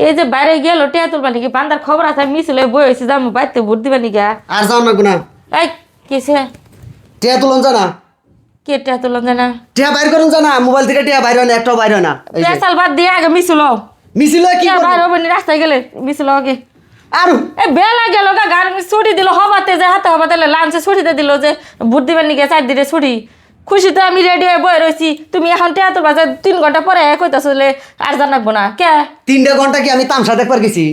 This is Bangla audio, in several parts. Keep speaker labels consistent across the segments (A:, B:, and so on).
A: এই যে বাইরে গেল টিয়া তুলবা নাকি বান্দার খবর আছে মিছিলে বই হয়েছে যাবো বাড়িতে ভোট দিবা নাকি
B: আর যাও না গুনা
A: এই কিসে
B: টিয়া তুলন জানা
A: কে টিয়া তুলন জানা
B: টিয়া বাইর করুন জানা মোবাইল থেকে টিয়া বাইর হয় না একটাও বাইর হয় না
A: পেশাল বাদ দিয়ে আগে মিছিল
B: মিছিল কি
A: বাইর হবে না রাস্তায় গেলে মিছিল আগে
B: আর
A: এ বেলা গেল গা গান ছুটি দিল হবাতে যে হাতে হবাতে লাঞ্চে ছুটিতে দিল যে ভোট দিবেন নাকি 4 দিনে ছুটি খুশিতে আমি রেডি হয়ে বয়ে রয়েছি তুমি এখন টিয়া তুলবা 3 ঘন্টা পরে কইতাছলে আর জানাবো না কে
B: 3 ঘন্টা কি আমি তামসা দেখবার গেছি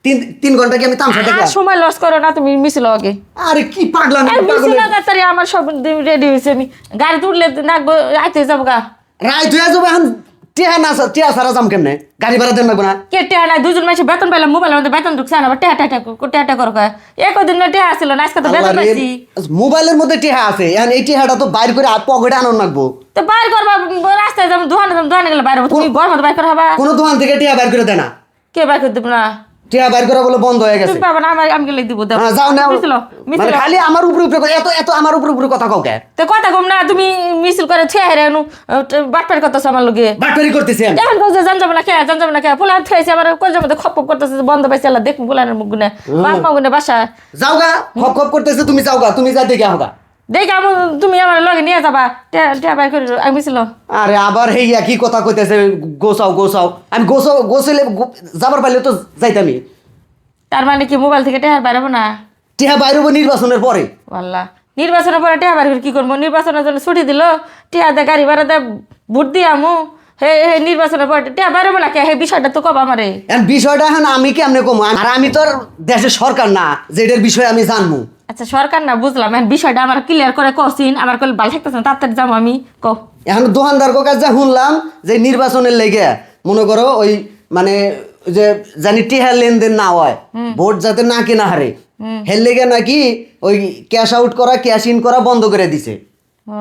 B: 3 ঘন্টা কি আমি তামসা দেখলাম
A: সময় লস করো না তুমি মিছিল আগে
B: আরে কি পাগলা না পাগল
A: তাড়াতাড়ি আমার সব রেডি হয়েছে আমি গাড়ি তুললে নাকবো আইতে যাবো গা
B: রাই তুই যাবো এখন টিয়া না টিয়া সারা যাম কেমনে গাড়ি ভাড়া দেন লাগবো না
A: কে টেহা নাই দুজন মাসে বেতন পাইলাম মোবাইলের মধ্যে বেতন ঢুকছে না আবার টেহা করো কয় একদিন না টেহা আসছিল না আজকে তো বেতন পাইছি
B: মোবাইলের মধ্যে টিহা আছে এখন এই টিহাটা তো বাইর করে পকেটে আনন লাগবো
A: তো বাইর করবা রাস্তায় যাবো দোকানে গেলে বাইরে তুমি ঘর মধ্যে বাইর করা হবা
B: কোনো দোকান থেকে টিহা বাইর করে দেয় না
A: কে বাইর করে দেবো না
B: টিহা বাইর করা বলে বন্ধ হয়ে গেছে
A: তুমি পাবা না আমি গেলে দিব দাও
B: হ্যাঁ, যাও না
A: মিছিল
B: মানে খালি আমার উপরে এত এত আমার উপরে কথা কাউকে
A: তো কথা কম না তুমি মিছিল করে ছেড়ে হেরে আনু বাটপার করতেছ আমার লগে
B: বাটপারি করতেছি আমি
A: এখন কইছে জান যাব না কে ফুলান থইছে আমার কইছে মধ্যে খপ করতেছে বন্ধ পাইছে আল্লাহ দেখুন ফুলানের মুখ গুনে বাপ মা গুনে বাসা
B: যাও গা খপ খপ করতেছে তুমি যাও গা তুমি যা দেখে হোগা
A: দেখ তুমি আমার লগে নিয়ে যাবা টিয়া বাইর করে আমি মিছিল
B: আরে আবার হেই একই কথা কইতেছে গোসাও আমি গোসলে যাবার পাইলে তো যাইতামি
A: তার মানে কি মোবাইল থেকে টেহার বাইরাবো না
B: টিহা বাইর হবো নির্বাচনের পরে
A: আল্লাহ নির্বাচনের পরে টেহা বাইর করে কি করবো নির্বাচনের জন্য ছুটি দিল টেহা দে গাড়ি ভাড়া দে ভোট দিয়ে আমু হে নির্বাচনের পরে টেহা বাইরাবো না কে হে বিষয়টা তো কব আমারে
B: এখন বিষয়টা এখন আমি কেমনে কম আর আমি তো আর দেশের সরকার না যে এটার বিষয়ে আমি জানবো
A: আচ্ছা সরকার না বুঝলাম এখন বিষয়টা আমার ক্লিয়ার করে কছিন আমার কল ভালো থাকতেছে না তাড়াতাড়ি যাবো আমি কো
B: এখন দোকানদার কাছে যা শুনলাম যে নির্বাচনের লেগে মনে করো ওই মানে যে জানি টিহার লেনদেন না হয় ভোট যাতে না কেনা হারে হের লেগে নাকি ওই ক্যাশ আউট করা ক্যাশ ইন করা বন্ধ করে দিছে
A: ও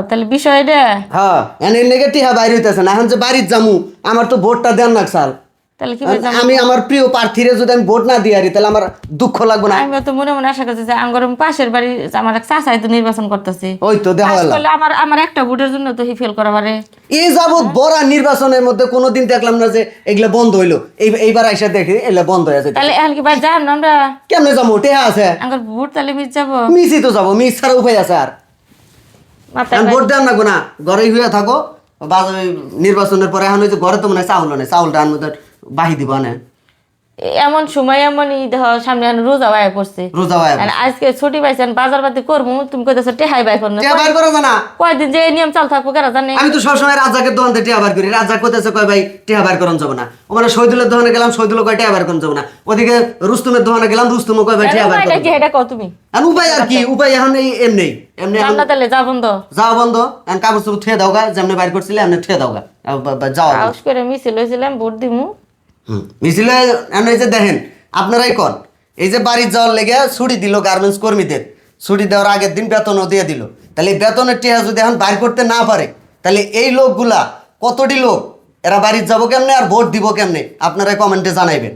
A: তাহলে বিষয়টা
B: হ্যাঁ এর লেগে টিহা বাইর হইতেছে না এখন যে বাড়ির জামু আমার তো ভোটটা দেন না সাল
A: তাহলে কি
B: আমি আমার প্রিয় প্রার্থীরে যদি আমি ভোট না দিয়ে হারি তাহলে আমার দুঃখ লাগবে না
A: আমি তো মনে মনে আশা করছি যে আমার পাশের বাড়ি আমার এক চাচাই তো নির্বাচন করতেছে
B: ওই তো দেখা হলো
A: আমার আমার একটা ভোটের জন্য তো ফেল করা পারে
B: এই যাবৎ বড় নির্বাচনের মধ্যে কোনোদিন দেখলাম না যে এগুলা বন্ধ হইলো এইবার আইসা দেখি এগুলা বন্ধ হয়ে যায়
A: তাহলে এখন কি ভাই যান না আমরা
B: কেমনে যাবো টেহা আছে
A: আমার ভোট তাহলে মিস যাবো
B: মিসই তো যাবো মিস ছাড়া উপায় আছে আর
A: মাথায়
B: ভোট দেন না গোনা ঘরেই হইয়া থাকো নির্বাচনের পরে এখন ওই যে ঘরে তো মনে হয় চাউল নেই চাউলটা আনবো বাহি দিব না
A: এমন সময় এমনই দেখ সামনে এখন রোজা বাইরে পড়ছে
B: রোজা ভাই
A: আর আজকে ছুটি পাইছেন বাজার পাতি করবো তুমি কইতেছো টেহাই বাই করো
B: টিয়া বাইর করে জানা
A: কয়দিন যে এই নিয়ম চাল থাকবো কেন জানে
B: আমি তো সবসময় রাজাকের দোকান থেকে টিয়া বার করি রাজাক কোথাছে কয় ভাই টিয়া বার করন যাবো না ওখানে শহীদুলের দোকানে গেলাম শহীদুল কয় টিয়া বার করন যাবো না ওদিকে রুস্তুমের দোকানে গেলাম রুস্তুম কয় ভাই টিয়া বার করন
A: কি এটা কও তুমি
B: আর উপায় আর কি উপায় এখন এই এমনি এমনি
A: জান্নাত তাহলে যা বন্ধ
B: যাও বন্ধ এখন কাগজ চুপ থুয়ে দাও গা যেমনি বাইর করছিলে এমনি থুয়ে দাও গা যাও
A: আউস করে মিছিল হয়েছিলাম ভোট দিমু
B: মিছিলে এই যে দেখেন আপনারাই কন এই যে বাড়ির যাওয়ার লেগে ছুটি দিল গার্মেন্টস কর্মীদের ছুটি দেওয়ার আগের দিন বেতনও দিয়ে দিল তাহলে এই বেতনের টিয়া যদি এখন বাইর করতে না পারে তাহলে এই লোকগুলা কতটি লোক এরা বাড়ির যাবো কেমনে আর ভোট দিব কেমনে আপনারা কমেন্টে জানাইবেন।